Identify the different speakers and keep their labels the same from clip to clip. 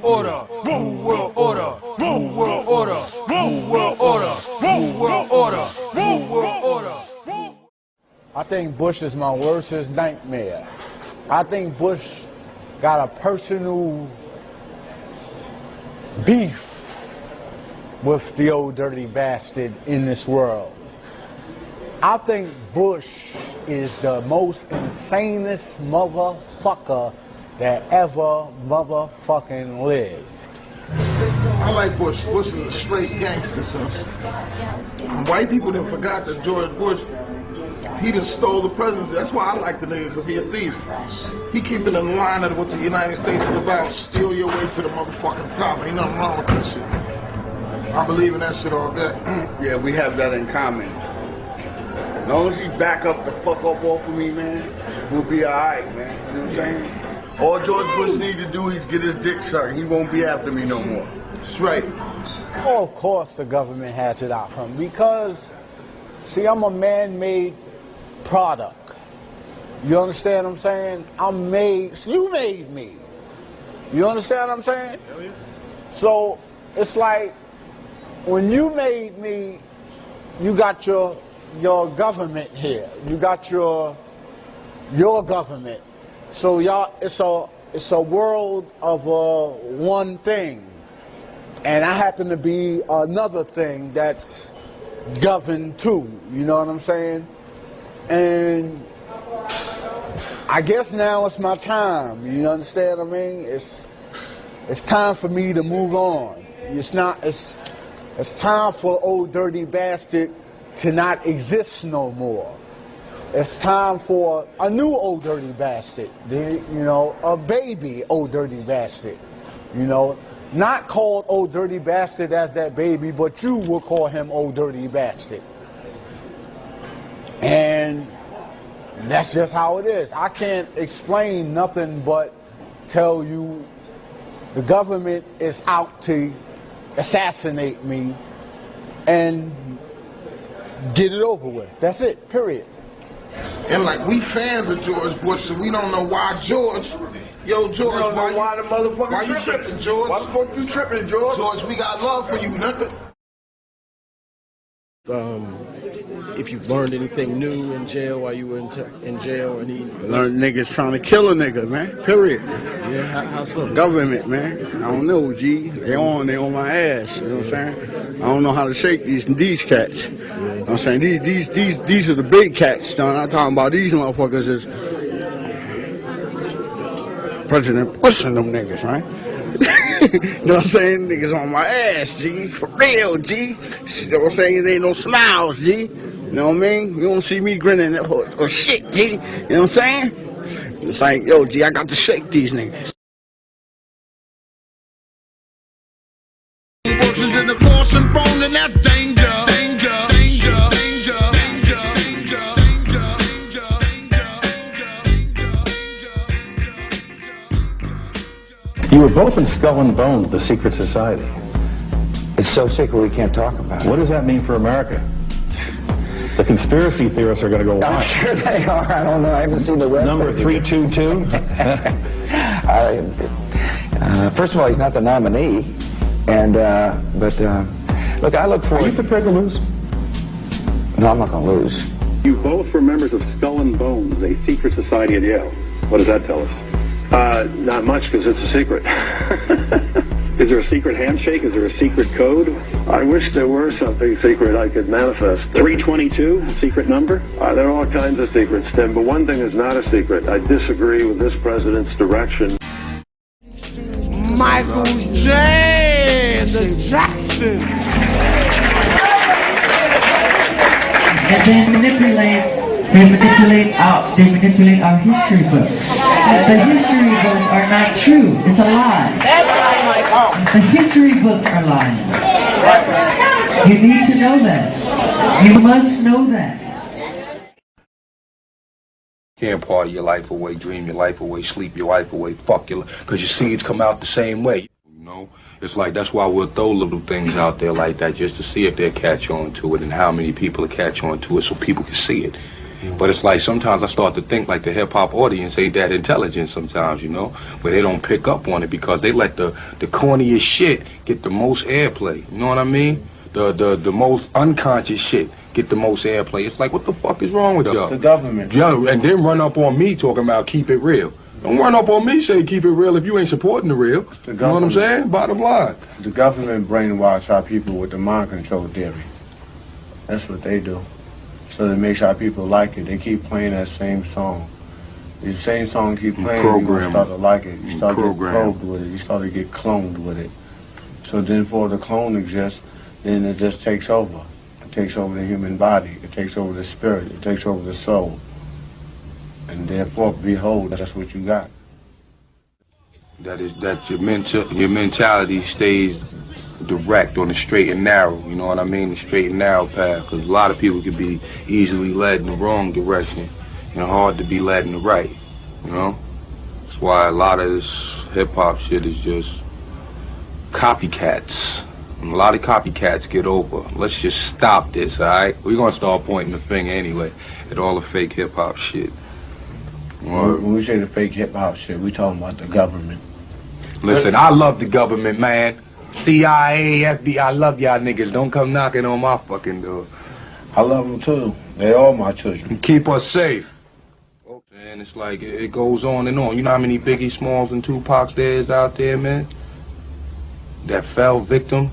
Speaker 1: order, new world order, new world order, new world order, new world order, new world order.
Speaker 2: I think Bush is my worstest nightmare. I think Bush got a personal beef with the old dirty bastard in this world. I think Bush is the most insanest motherfucker that ever motherfucking lived.
Speaker 3: I like Bush. Bush is a straight gangster, son. White people done forgot that George Bush, he done stole the presidency. That's why I like the nigga, because he a thief. He keeping in line of what the United States is about. Steal your way to the motherfucking top. Ain't nothing wrong with that shit. I believe in that shit all day.
Speaker 4: Yeah, we have that in common. As long as he back up the fuck up off of me, man, we'll be alright, man. You know what I'm saying? All George Bush need to do is get his dick sucked. He won't be after me no more.
Speaker 3: That's right.
Speaker 2: Oh, of course the government has it out for him because, see, I'm a man-made product. You understand what I'm saying? I'm made, you made me. You understand what I'm saying? So, it's like, when you made me, you got your government here. You got your government. So y'all, it's a world of one thing, and I happen to be another thing that's governed too. You know what I'm saying? And I guess now it's my time. You understand what I mean? It's time for me to move on. It's time for old dirty bastard to not exist no more. It's time for a new old dirty bastard, a baby old dirty bastard, not called old dirty bastard as that baby, but you will call him old dirty bastard. And that's just how it is. I can't explain nothing but tell you the government is out to assassinate me and get it over with. That's it, period.
Speaker 3: And like, we fans of George Bush, so we don't know why George. Yo, George,
Speaker 4: why the motherfucker
Speaker 3: why you tripping, George?
Speaker 4: Why the fuck you tripping, George?
Speaker 3: George, we got love for you, nigga.
Speaker 5: If you've learned anything new in jail while you were in jail,
Speaker 4: Learned niggas trying to kill a nigga, man. Period.
Speaker 5: Yeah, how so?
Speaker 4: Government, man. I don't know, G. They on my ass. You know what I'm saying? I don't know how to shake these cats. You know what I'm saying? These are the big cats. I'm talking about these motherfuckers is President Bush and them niggas, right? You know what I'm saying? Niggas on my ass, G. For real, G. You know what I'm saying? There ain't no smiles, G. You know what I mean? You don't see me grinning or shit, G. You know what I'm saying? It's like, yo, G, I got to shake these niggas. In the force and bone, and that's danger. Danger, danger, danger, danger, danger.
Speaker 6: You were both in Skull and Bones, the secret society.
Speaker 7: It's so secret we can't talk about it.
Speaker 6: What does that mean for America? The conspiracy theorists are going to go wild.
Speaker 7: I'm sure they are. I don't know. I haven't seen the web.
Speaker 6: Number 322?
Speaker 7: First of all, he's not the nominee. And, look, I look forward...
Speaker 6: Are you prepared to lose?
Speaker 7: No, I'm not going to lose.
Speaker 8: You both were members of Skull and Bones, a secret society at Yale. What does that tell us? Not much, because it's a secret. Is there a secret handshake? Is there a secret code? I wish there were something secret I could manifest. 322, secret number? There are all kinds of secrets, Tim, but one thing is not a secret. I disagree with this president's direction.
Speaker 3: Michael J. the Jackson.
Speaker 9: And they manipulate our history books. The history books are not true. It's a lie. The history books are lying. You need to know that. You must know that.
Speaker 10: Can't party your life away, dream your life away, sleep your life away, fuck your life, because your seeds come out the same way. You know, it's like that's why we'll throw little things out there like that just to see if they'll catch on to it and how many people will catch on to it so people can see it. But it's like sometimes I start to think like the hip-hop audience ain't that intelligent sometimes, you know? But they don't pick up on it because they let the corniest shit get the most airplay, you know what I mean? The most unconscious shit get the most airplay. It's like, what the fuck is wrong with y'all?
Speaker 2: The government.
Speaker 10: And then run up on me talking about keep it real. Don't run up on me saying keep it real if you ain't supporting the real. You know what I'm saying? Bottom line.
Speaker 2: The government brainwash our people with the mind control theory. That's what they do. So it makes our people like it. They keep playing that same song. The same song keep playing, you start to like it. You start to get probed with it. You start to get cloned with it. So then for the clone exists, then it just takes over. It takes over the human body. It takes over the spirit. It takes over the soul. And therefore, behold, that's what you got.
Speaker 10: That your mentality stays direct on the straight and narrow, you know what I mean? The straight and narrow path, because a lot of people can be easily led in the wrong direction and hard to be led in the right, you know? That's why a lot of this hip-hop shit is just copycats. And a lot of copycats get over. Let's just stop this, alright? We're gonna start pointing the finger anyway at all the fake hip-hop shit.
Speaker 2: When we say the fake hip-hop shit, we talking about the government.
Speaker 10: Listen, I love the government, man. CIA, FBI, I love y'all niggas. Don't come knocking on my fucking door.
Speaker 2: I love them too. They all my children.
Speaker 10: Keep us safe. And it's like, it goes on and on. You know how many Biggie Smalls and Tupacs there is out there, man? That fell victim.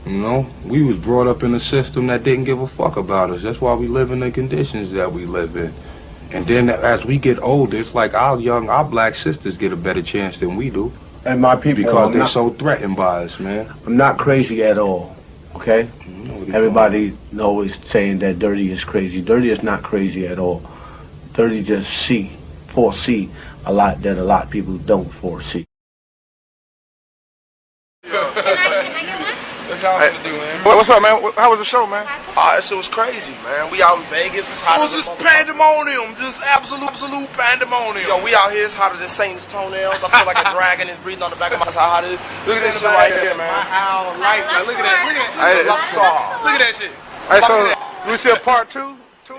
Speaker 10: You know, we was brought up in a system that didn't give a fuck about us. That's why we live in the conditions that we live in. And then as we get older, it's like our black sisters get a better chance than we do.
Speaker 2: And my people,
Speaker 10: because they're so threatened by us, man.
Speaker 2: I'm not crazy at all, okay? Everybody always saying that Dirty is crazy. Dirty is not crazy at all. Dirty just foresee a lot that a lot of people don't foresee.
Speaker 3: Hey, what's up, man? How was the show, man? That shit was crazy, man. We out in Vegas. It's hot. It was just pandemonium. Just absolute pandemonium. Yo, we out here. It's hotter than Satan's toenails. I feel like a dragon is breathing on the back of my head. How hot it is. Look at this shit right here, man. My owl light, man. Look at that. Look at that shit. Hey, so we see a part 2 to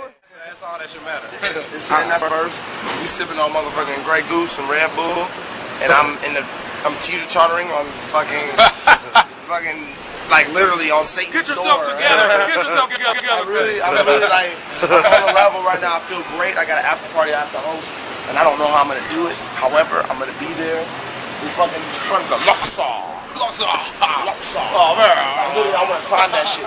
Speaker 3: it? That's all that should matter. This shit, that's first. We sipping on motherfucking Grey Goose and Red Bull, and I'm teeter chartering on fucking like literally on Satan's door. Get yourself together. I'm really like I'm on a level right now. I feel great. I got an after party I have to host, and I don't know how I'm gonna do it. However, I'm gonna be there. We fucking front of the Luxor. Oh man, I want to find that shit.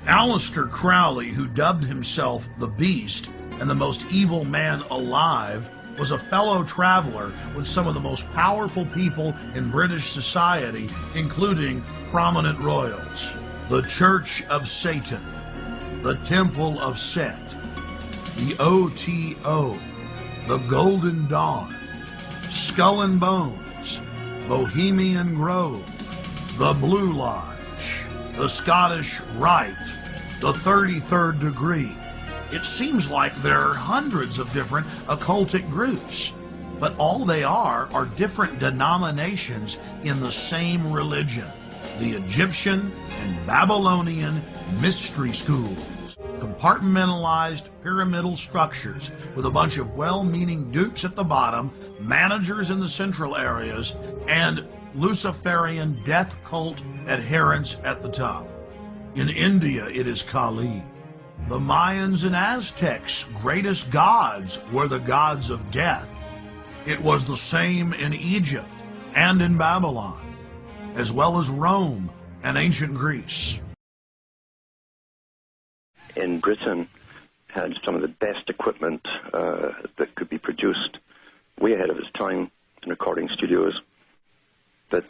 Speaker 11: Aleister Crowley, who dubbed himself the Beast and the most evil man alive, was a fellow traveler with some of the most powerful people in British society, including prominent royals. The Church of Satan, the Temple of Set, the OTO, the Golden Dawn, Skull and Bones, Bohemian Grove, the Blue Lodge, the Scottish Rite, the 33rd Degree. It seems like there are hundreds of different occultic groups, but all they are different denominations in the same religion, the Egyptian and Babylonian mystery schools, compartmentalized pyramidal structures with a bunch of well-meaning dukes at the bottom, managers in the central areas, and Luciferian death cult adherents at the top. In India, it is Kali. The Mayans and Aztecs' greatest gods were the gods of death. It was the same in Egypt and in Babylon, as well as Rome and ancient Greece.
Speaker 12: In Britain, had some of the best equipment that could be produced, way ahead of its time in recording studios. But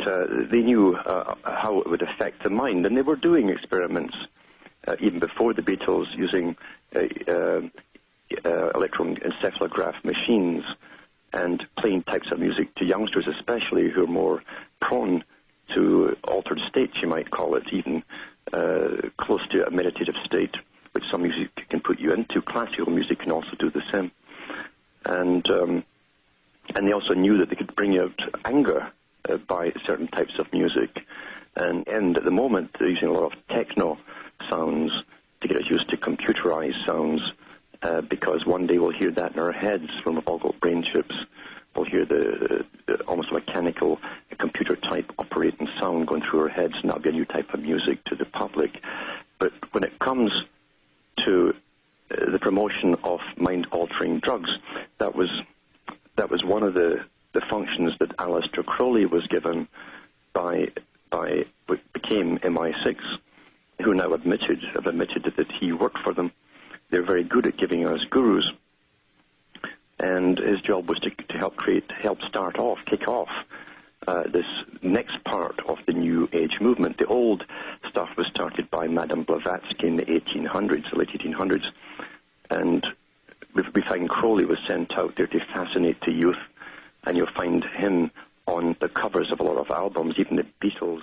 Speaker 12: they knew how it would affect the mind, and they were doing experiments even before the Beatles, using electroencephalograph machines and playing types of music to youngsters especially, who are more prone to altered states, you might call it, even close to a meditative state, which some music can put you into. Classical music can also do the same. And they also knew that they could bring out anger by certain types of music. And at the moment, they're using a lot of techno sounds to get us used to computerized sounds, because one day we'll hear that in our heads when we've all got brain chips. We'll hear the almost mechanical, computer-type operating sound going through our heads, and that'll be a new type of music to the public. But when it comes to the promotion of mind-altering drugs, that was one of the functions that Aleister Crowley was given by what became MI6, who now have admitted that he worked for them. They're very good at giving us gurus, and his job was to help kick off this next part of the New Age movement. The old stuff was started by Madame Blavatsky in the 1800s, the late 1800s, and we find Crowley was sent out there to fascinate the youth, and you'll find him on the covers of a lot of albums, even the Beatles.